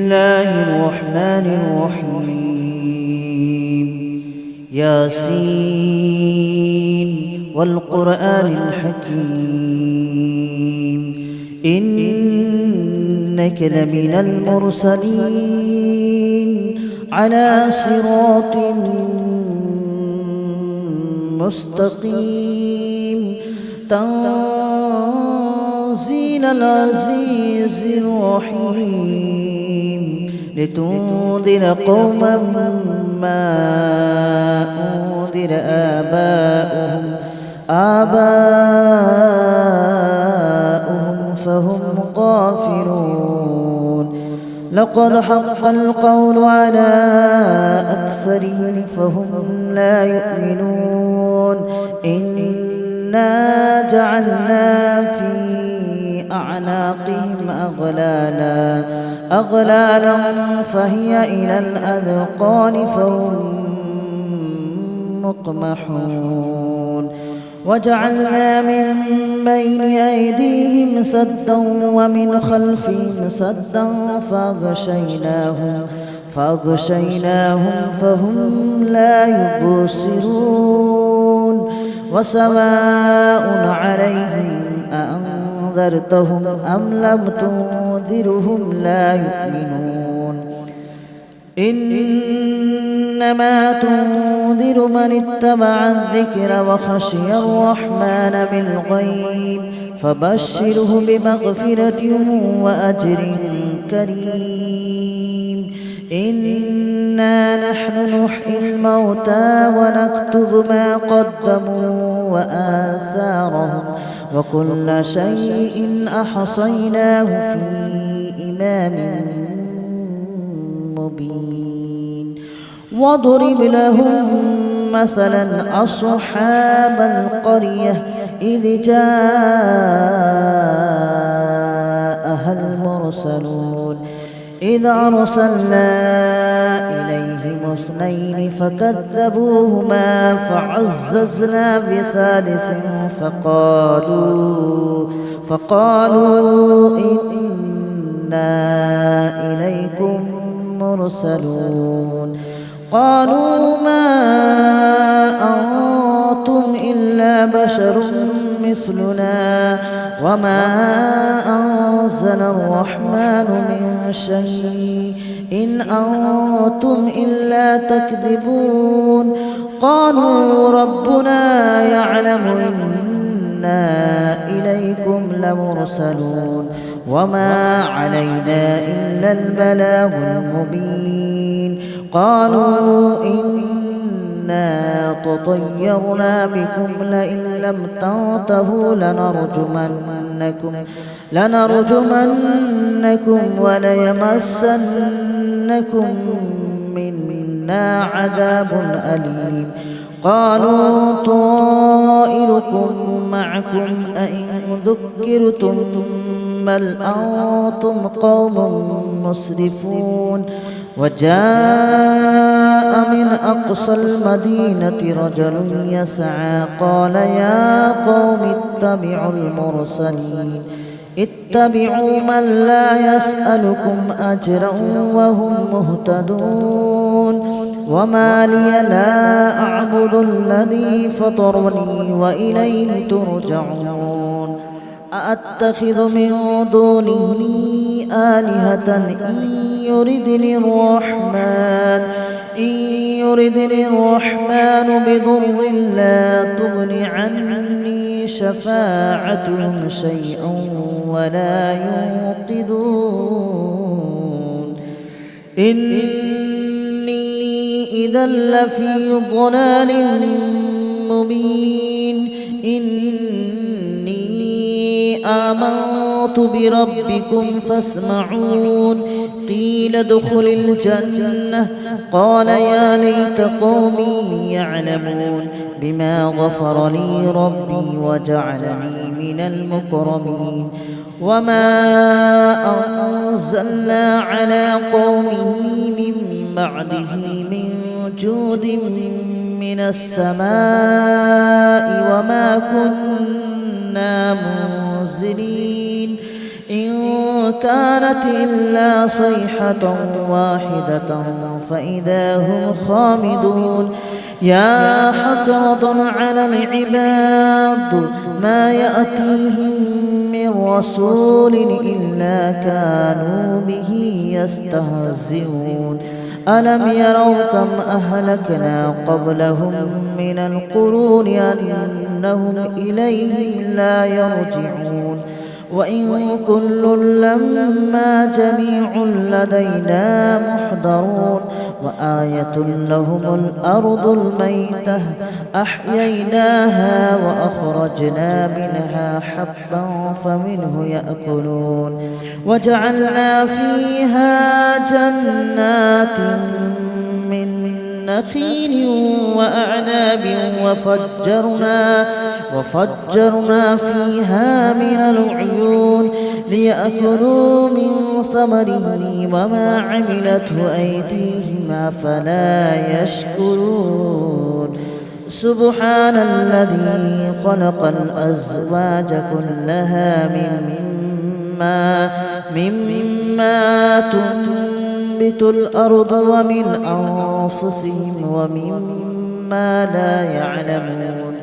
الله الرحمن الرحيم. ياسين والقرآن الحكيم إنك لمن المرسلين على صراط مستقيم تنزيل العزيز الرحيم لتنذر قوما ما أنذر آباؤهم فهم غافلون. لقد حق القول على أكثرهم فهم لا يؤمنون. إنا جعلنا في أعناقهم أغلالا فهي إلى الأذقان فهم مقمحون. وجعلنا من بين أيديهم سدا ومن خلفهم سدا فأغشيناهم فهم لا يبصرون. وسواء عليهم أأنذرتهم أم لم تنذرهم لا يؤمنون. إنما تنذر من اتبع الذكر وخشي الرحمن بالغيب فبشره بمغفرة وأجر كريم. إنا نحن نحيي الموتى ونكتب ما قدموا وآثارهم وكل شيء أحصيناه في إمام مبين. واضرب لهم مثلا أصحاب القرية إذ جاءها المرسلون إذ أرسلنا إليهم اثنين فكذبوهما فعززنا بثالث فقالوا إنا إليكم مرسلون. قالوا ما أنتم إلا بشر مثلنا وما أنزل الرحمن من شيء إن أنتم إلا تكذبون. قالوا ربنا يعلم إنا إليكم لمرسلون وما علينا إلا البلاغ المبين. قالوا إنا تطيرنا بكم لئن لم تنتهوا لنرجمنكم وليمسنكم منا عذاب أليم. قالوا طائركم معكم أئن ذكرتم بل أنتم قوم مسرفون. وجاء من أقصى المدينة رجل يسعى قال يا قوم اتبعوا من لا يسألكم أجرا وهم مهتدون. وما لي لا أعبد الذي فطرني وإليه ترجعون. أأتخذ من دونه آلهة إن يردني الرحمن بضر لا تغن عني شفاعتهم شيئا ولا ينقذون. إني إذا لفي ضلال مبين. إني آمنت بربكم فاسمعون. قيل ادخل الجنة قال يا ليت قومي يعلمون بما غفر لي ربي وجعلني من المكرمين. وما أنزلنا على قومه من بعده من جود من السماء وما كنا منزلين. إن كانت إلا صيحة واحدة فإذا هم خامدون يا حسرة على العباد ما يأتيهم من رسول إلا كانوا به يستهزئون ألم يروا كم أهلكنا قبلهم من القرون أنهم إليهم لا يرجعون وإن كل لما جميع لدينا محضرون وآية لهم الأرض الميتة أحييناها وأخرجنا منها حبا فمنه يأكلون وجعلنا فيها جنات من نخيل وأعناب وفجرنا فيها من العيون ليأكلوا من ثمره وما عملته أيديهم أفلا يشكرون سبحان الذي خلق الأزواج كلها مما تنبت الأرض ومن أنفسهم ومما لا يعلمون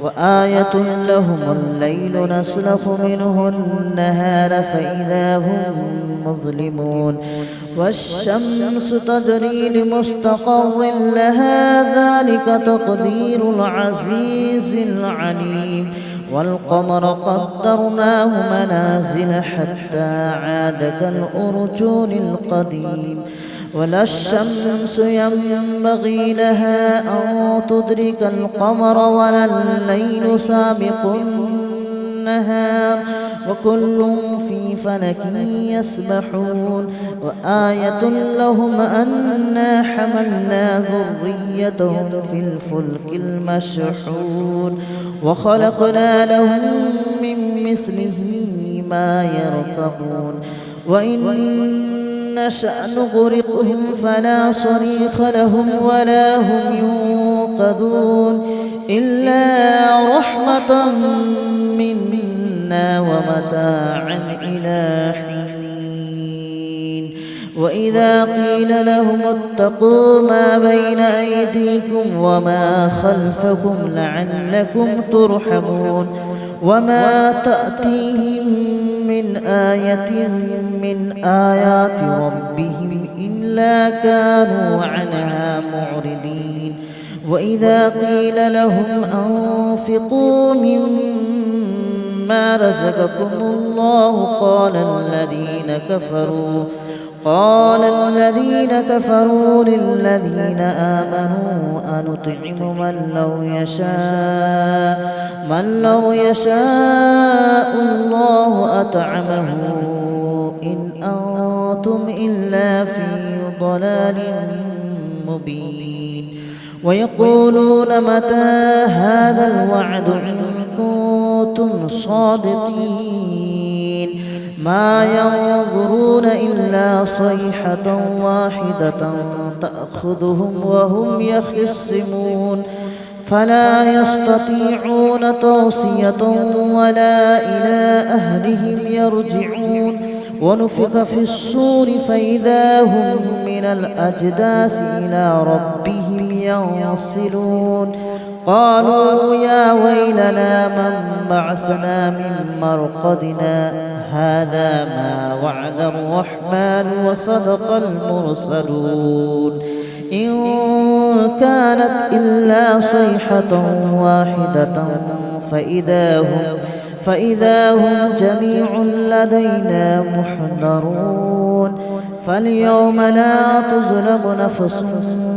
وآية لهم الليل نسلخ منه النهار فإذا هم مظلمون والشمس تجري لمستقر لها ذلك تقدير العزيز العليم والقمر قدرناه منازل حتى عاد كالأرجون القديم ولا الشمس ينبغي لها أن تدرك القمر ولا الليل سابق النهار وكل في فلك يسبحون وآية لهم أنا حملنا ذريتهم في الفلك المشحون وخلقنا لهم من مثله ما يركبون وإن نشأ نغرقهم فلا صريخ لهم ولا هم ينقذون إلا رحمة منا ومتاعا إلى حين وإذا قيل لهم اتقوا ما بين أيديكم وما خلفكم لعلكم ترحمون وما تأتيهم من آية من آيات ربهم إلا كانوا عنها معرضين وإذا قيل لهم أنفقوا مما رزقكم الله قال الذين كفروا للذين آمنوا أنطعم من لو يشاء الله أطعمه إن أنتم إلا في ضلال مبين ويقولون متى هذا الوعد إن كنتم صادقين ما ينظرون إلا صيحة واحدة تأخذهم وهم يخصمون فلا يستطيعون توصية ولا إلى أهلهم يرجعون ونفخ في الصور فإذا هم من الأجداث إلى ربهم ينسلون قالوا يا ويلنا من بعثنا من مرقدنا هذا ما وعد الرحمن وصدق المرسلون إن كانت إلا صيحة واحدة فإذا هم جميع لدينا محضرون فاليوم لا تظلم نفس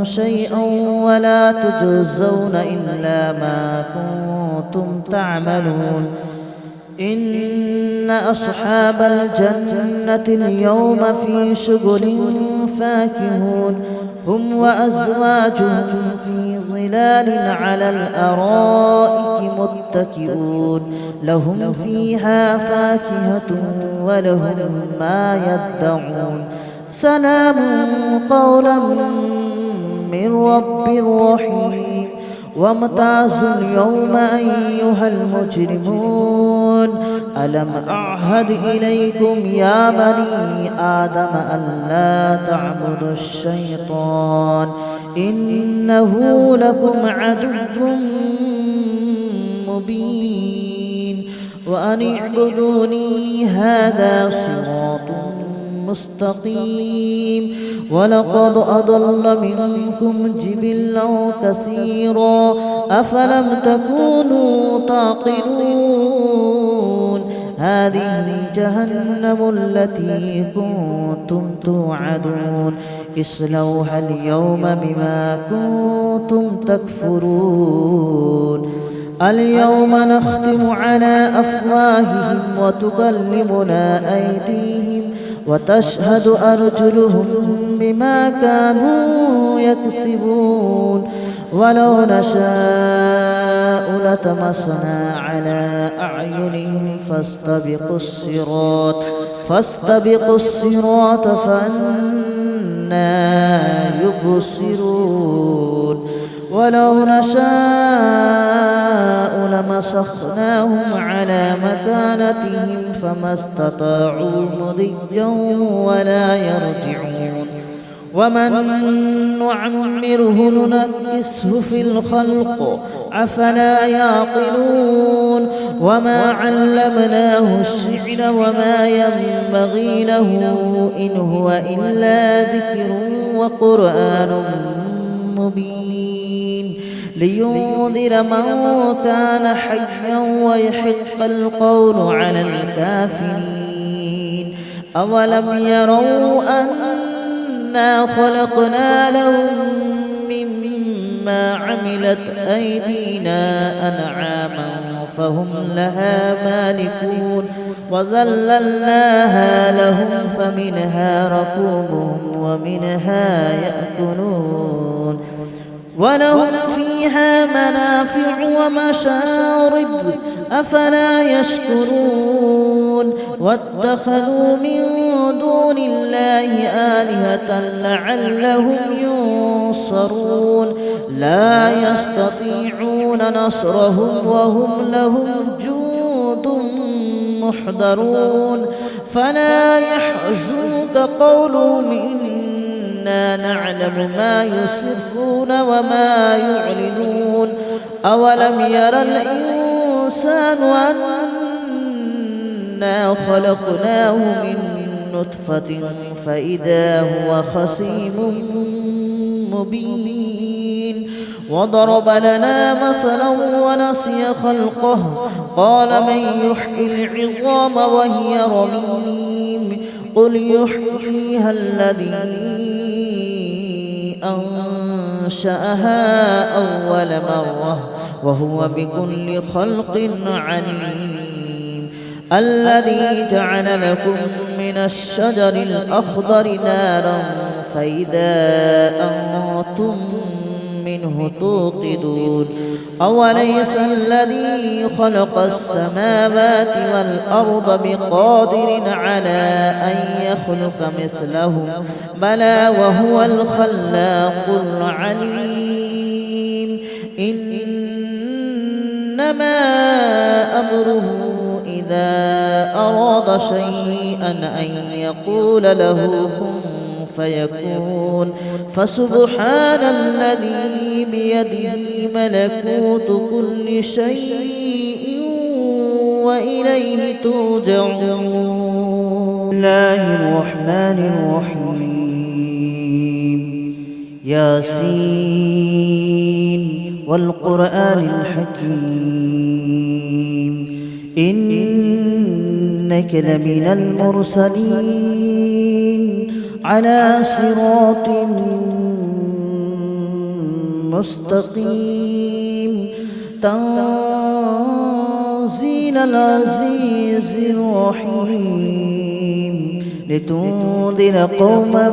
شيئا ولا تجزون إلا ما كنتم تعملون إن أصحاب الجنة اليوم في شغل فاكهون هم وأزواجهم في ظلال على الأرائك متكئون لهم فيها فاكهة ولهم ما يدعون سلام قولا من رب رحيم وامتازوا اليوم أيها المجرمون ألم أعهد إليكم يا بني آدم ألا تعبدوا الشيطان إنه لكم عدو مبين وأن اعبدوني هذا صراط مستقيم ولقد أضل منكم جبلا كثيرا أفلم تكونوا تعقلون هذه جهنم التي كنتم توعدون اصلوها اليوم بما كنتم تكفرون اليوم نختم على أفواههم وتكلمنا أيديهم وتشهد أرجلهم بما كانوا يكسبون ولو نشاء لطمسنا على أعينهم فاستبقوا الصراط فأنى يبصرون ولو نشاء لمسخناهم على مكانتهم فما استطاعوا مضيا ولا يرجعون ومن نعمره ننكسه في الخلق أفلا يعقلون وما علمناه الشعر وما ينبغي له إن هو إلا ذكر وقرآن مبين لينذر من كان حيا ويحق القول على الكافرين أولم يروا أنا خلقنا لهم مما عملت أيدينا أنعاما فهم لها مالكون وذللناها لهم فمنها ركوبهم ومنها يأكلون ولهم فيها منافع ومشارب أفلا يشكرون واتخذوا من دون الله آلهة لعلهم ينصرون لا يستطيعون نصرهم وهم لهم جند محضرون فلا يحزنك قولهم إنا نعلم ما يسرون وما يعلنون أولم ير الإنسان أنا خلقناه من نطفة فإذا هو خصيم مبين وضرب لنا مثلا ونسي خلقه قال من يحيي العظام وهي رميم قل يحييها الذي أنشأها أول مرة وهو بكل خلق عليم الذي جعل لكم من الشجر الأخضر نارا فإذا أنتم منه توقدون أوليس الذي خلق السماوات والأرض بقادر على أن يخلق مثلهم بلى وهو الخلاق العليم إنما أمره إذا أراد شيئا أن يقول له كن فيكون فسبحان الذي بيده ملكوت كل شيء وإليه ترجعون. بسم الله الرحمن الرحيم ياسين والقرآن الحكيم إنك لمن المرسلين على صراط مستقيم تنزيل العزيز الرحيم لتنذر قوما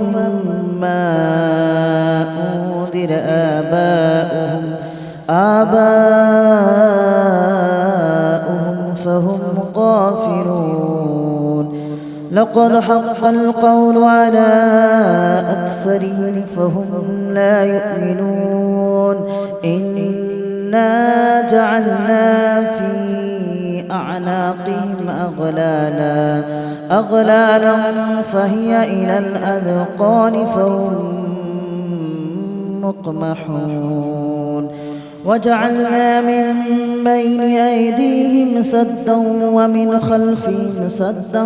ما أنذر آباؤهم فهم غافلون لقد حق القول على أكثرهم فهم لا يؤمنون إنا جعلنا في أعناقهم أغلالا فهي إلى الأذقان فهم مقمحون وجعلنا من بين أيديهم سدا ومن خلفهم سدا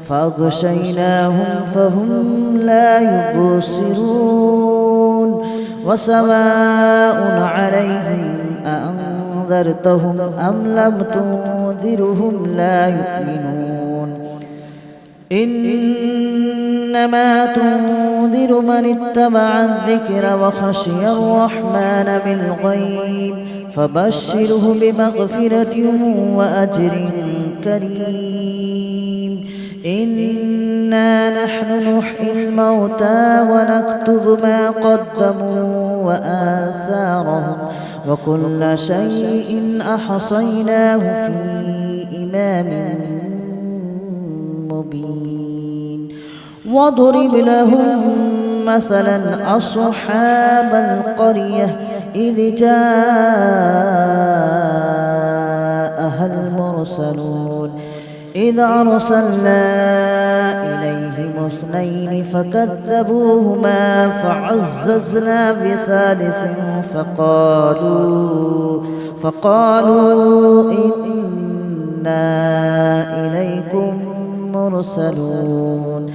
فأغشيناهم فهم لا يبصرون وسواء عليهم أأنذرتهم أم لم تنذرهم لا يؤمنون إنما تنذر من اتبع الذكر وخشي الرحمن بالغيب فبشره بمغفرة وأجر كريم إنا نحن نحيي الموتى ونكتب ما قدموا وآثارهم وكل شيء أحصيناه في إمام مبين واضرب لهم مثلا أصحاب القرية إذ جاءها المرسلون إذ أرسلنا إليهم اثنين فكذبوهما فعززنا بثالث فقالوا إنا إليكم مرسلون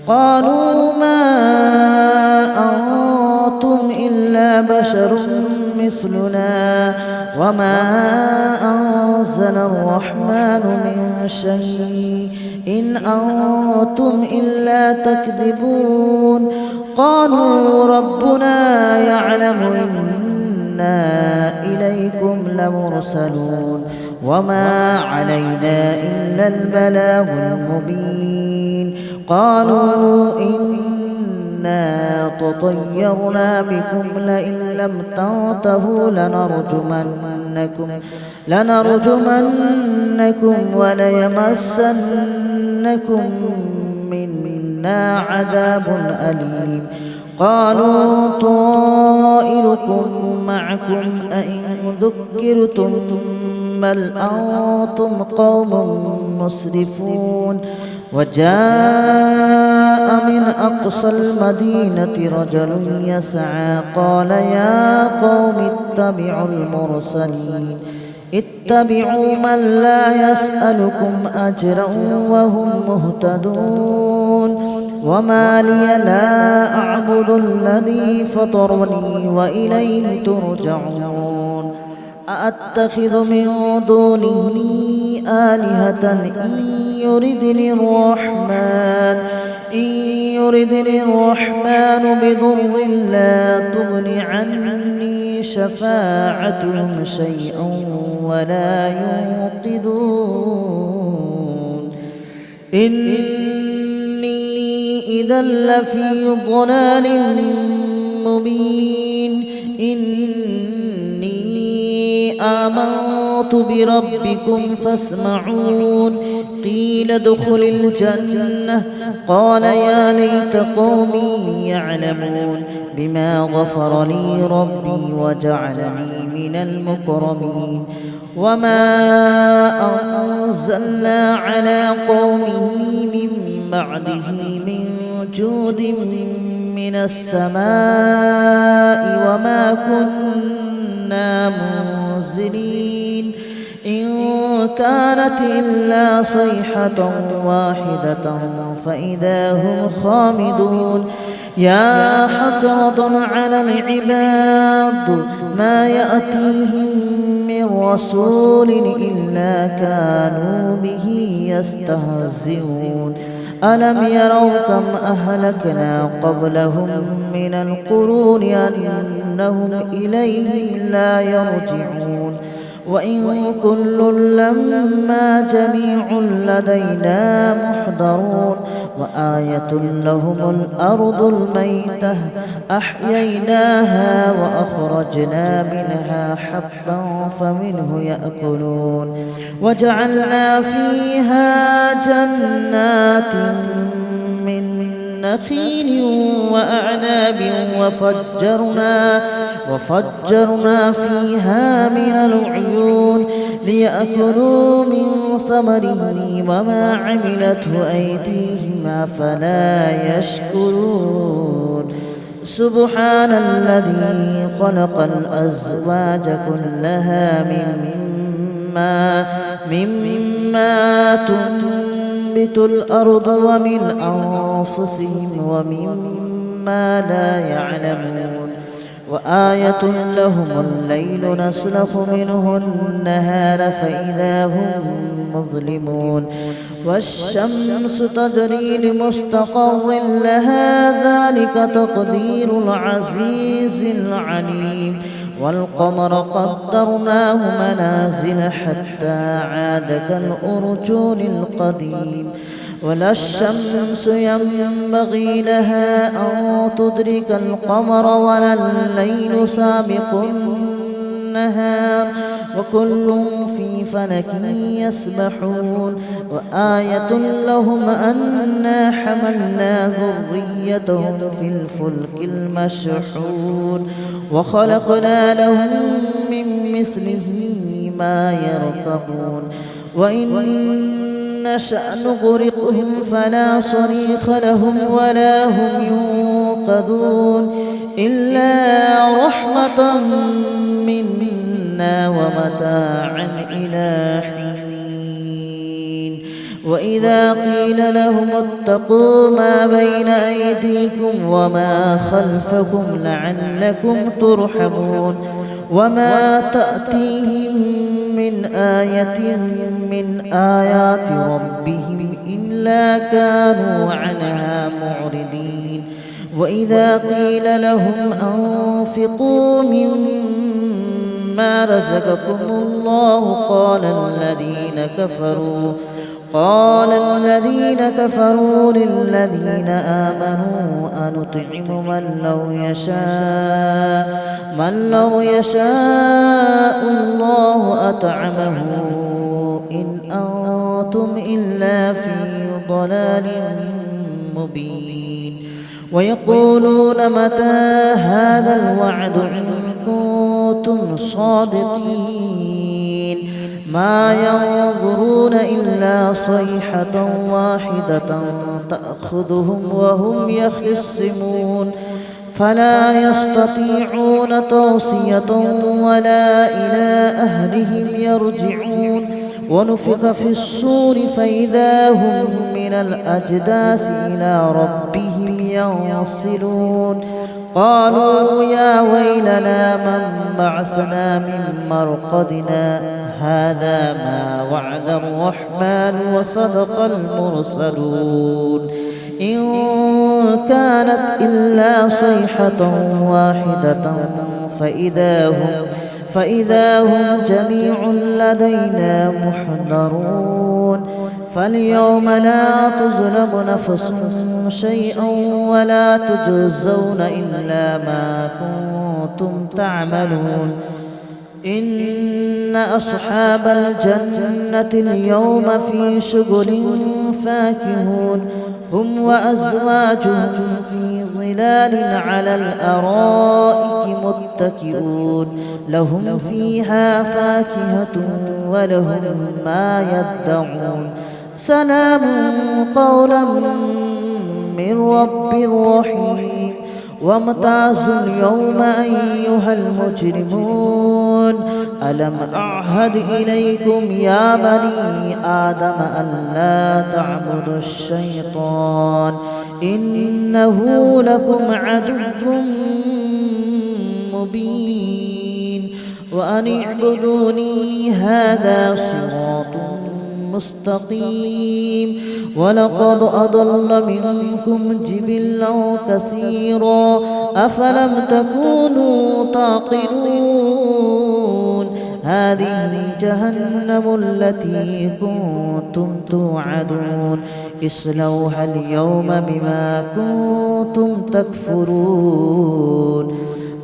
قالوا ما أنتم إلا بشر مثلنا وما أنزل الرحمن من شيء إن أنتم إلا تكذبون قالوا ربنا يعلم إنا إليكم لمرسلون وما علينا إلا البلاغ المبين قالوا إنا تطيرنا بكم لئن لم تنتهوا لنرجمنكم وليمسنكم منا عذاب أليم قالوا طائركم معكم أئن ذكرتم بل أنتم قوم مسرفون وجاء من أقصى المدينة رجل يسعى قال يا قوم اتبعوا من لا يسألكم أجرا وهم مهتدون وما لي لا أعبد الذي فطرني وإليه ترجعون أأتخذ من دونه آلهة إن يردني الرحمن بضر لا تغن عني شفاعتهم شيئا ولا ينقذون إني إذا لفي ضلال مبين آمنت بربكم فاسمعون قيل ادخل الجنة قال يا ليت قومي يعلمون بما غفر لي ربي وجعلني من المكرمين وما أنزلنا على قومه من بعده من جود من السماء وما كنا منزلين إن كانت إلا صيحة واحدة فإذا هم خامدون يا حسرة على العباد ما يأتيهم من رسول إلا كانوا به يستهزئون ألم يروا كم أهلكنا قبلهم من القرون أنهم إليهم لا يرجعون وإن كل لما جميع لدينا محضرون وآية لهم الأرض الميتة أحييناها وأخرجنا منها حبا فمنه يأكلون وجعلنا فيها جنات من نخيل وأعناب وفجرنا فيها من العيون ليأكلوا من ثمره وما عملته أيديهم أفلا يشكرون سبحان الذي خلق الأزواج كلها مما تنبت الأرض ومن أنفسهم ومما لا يعلمون وآية لهم الليل نسلخ منه النهار فإذا هم مظلمون والشمس تجري لمستقر لها ذلك تقدير العزيز العليم والقمر قدرناه منازل حتى عاد كالأرجون القديم ولا الشمس ينبغي لها أن تدرك القمر ولا الليل سابق النهار وكل في فلك يسبحون وآية لهم أنا حملنا ذريتهم في الفلك المشحون وخلقنا لهم من مثله ما يركبون وإن نشأ نغرقهم فلا صريخ لهم ولا هم ينقذون إلا رحمة منا ومتاعا إلى حين وإذا قيل لهم اتقوا ما بين أيديكم وما خلفكم لعلكم ترحمون وما تأتيهم من آية من آيات ربهم إلا كانوا عنها معرضين وإذا قيل لهم أنفقوا مما رزقكم الله قال الذين كفروا للذين آمنوا أنطعم من لو يشاء الله أطعمه إن أنتم إلا في ضلال مبين ويقولون متى هذا الوعد إن كنتم صادقين ما ينظرون إلا صيحة واحدة تأخذهم وهم يخصمون فلا يستطيعون توصية ولا إلى أهلهم يرجعون ونفخ في الصور فإذا هم من الأجداث إلى ربهم ينصلون قالوا يا ويلنا من بعثنا من مرقدنا هذا ما وعد الرحمن وصدق المرسلون إن كانت إلا صيحة واحدة فإذا هم جميع لدينا محضرون فاليوم لا تظلم نفس شيئا ولا تجزون إلا ما كنتم تعملون إن أصحاب الجنة اليوم في شغل فاكهون هم وأزواجهم في ظلال على الأرائك متكئون لهم فيها فاكهة ولهم ما يدعون سلام قولا من رب رحيم وامتازوا اليوم أيها المجرمون ألم أعهد إليكم يا بني آدم ألا تعبدوا الشيطان إنه لكم عدو مبين وأن اعبدوني هذا صراط مستقيم ولقد أضل منكم جبلا كثيرا أفلم تكونوا تعقلون هذه جهنم التي كنتم توعدون اصلوها اليوم بما كنتم تكفرون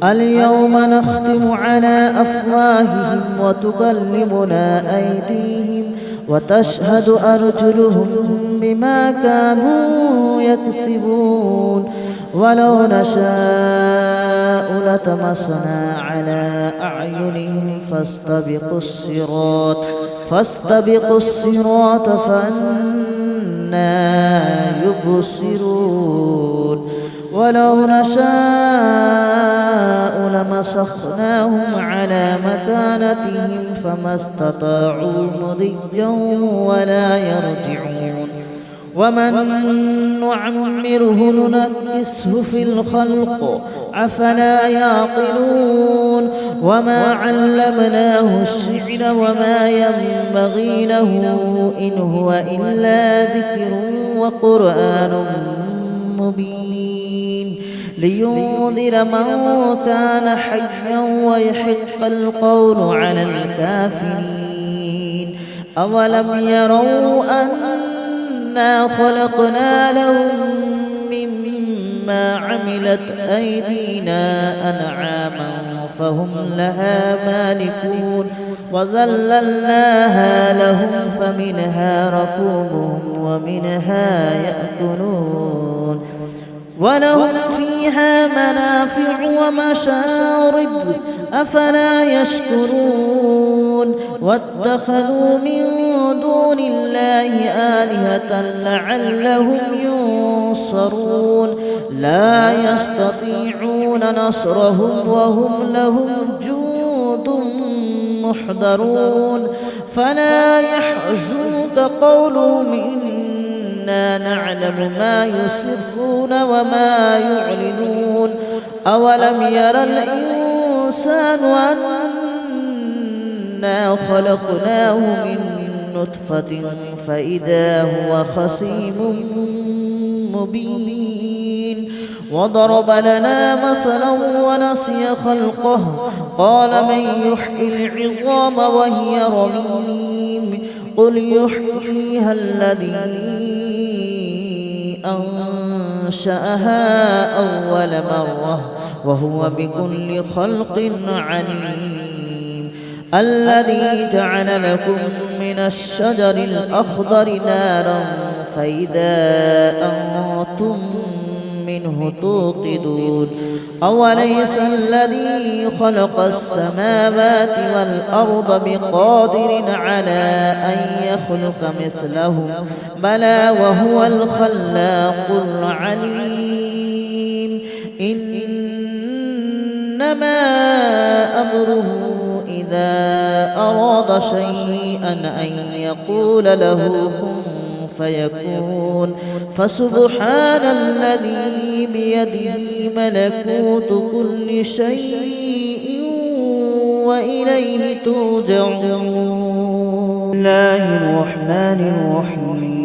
اليوم نختم على أفواههم وتكلمنا أيديهم وتشهد أرجلهم بما كانوا يكسبون ولو نشاء لطمسنا على أعينهم فاستبقوا الصراط فأنى يبصرون ولو نشاء لمسخناهم على مكانتهم فما استطاعوا مضيا ولا يرجعون ومن نعمره ننكسه في الخلق أفلا يعقلون وما علمناه الشعر وما ينبغي له إن هو إلا ذكر وقرآن مبين لينذر من كان حيا ويحق القول على الكافرين أولم يروا أنا خلقنا لهم مما عملت أيدينا أنعاما فهم لها مالكون وذللناها لهم فمنها ركوبهم ومنها يأكلون ولهم فيها منافع ومشارب أفلا يشكرون واتخذوا من دون الله آلهة لعلهم ينصرون لا يستطيعون نصرهم وهم لهم جند محضرون فلا يحزنك قولهم إنا نعلم ما يسرون وما يعلنون أولم ير الإنسان أنا خلقناه من نطفة فإذا هو خصيم مبين وضرب لنا مثلا ونسي خلقه قال من يحيي العظام وهي رميم قل يحييها الذي أنشأها أول مرة وهو بكل خلق عليم الذي جعل لكم من الشجر الأخضر نارا فإذا أنتم منه توقدون أوليس الذي خلق السماوات والأرض بقادر على أن يخلق مثلهم بلى وهو الخلاق العليم إنما أمره إذا أراد شيئا أن يقول له كن فيكون فسبحان الذي بيده ملكوت كل شيء وإليه ترجعون. بسم الله الرحمن الرحيم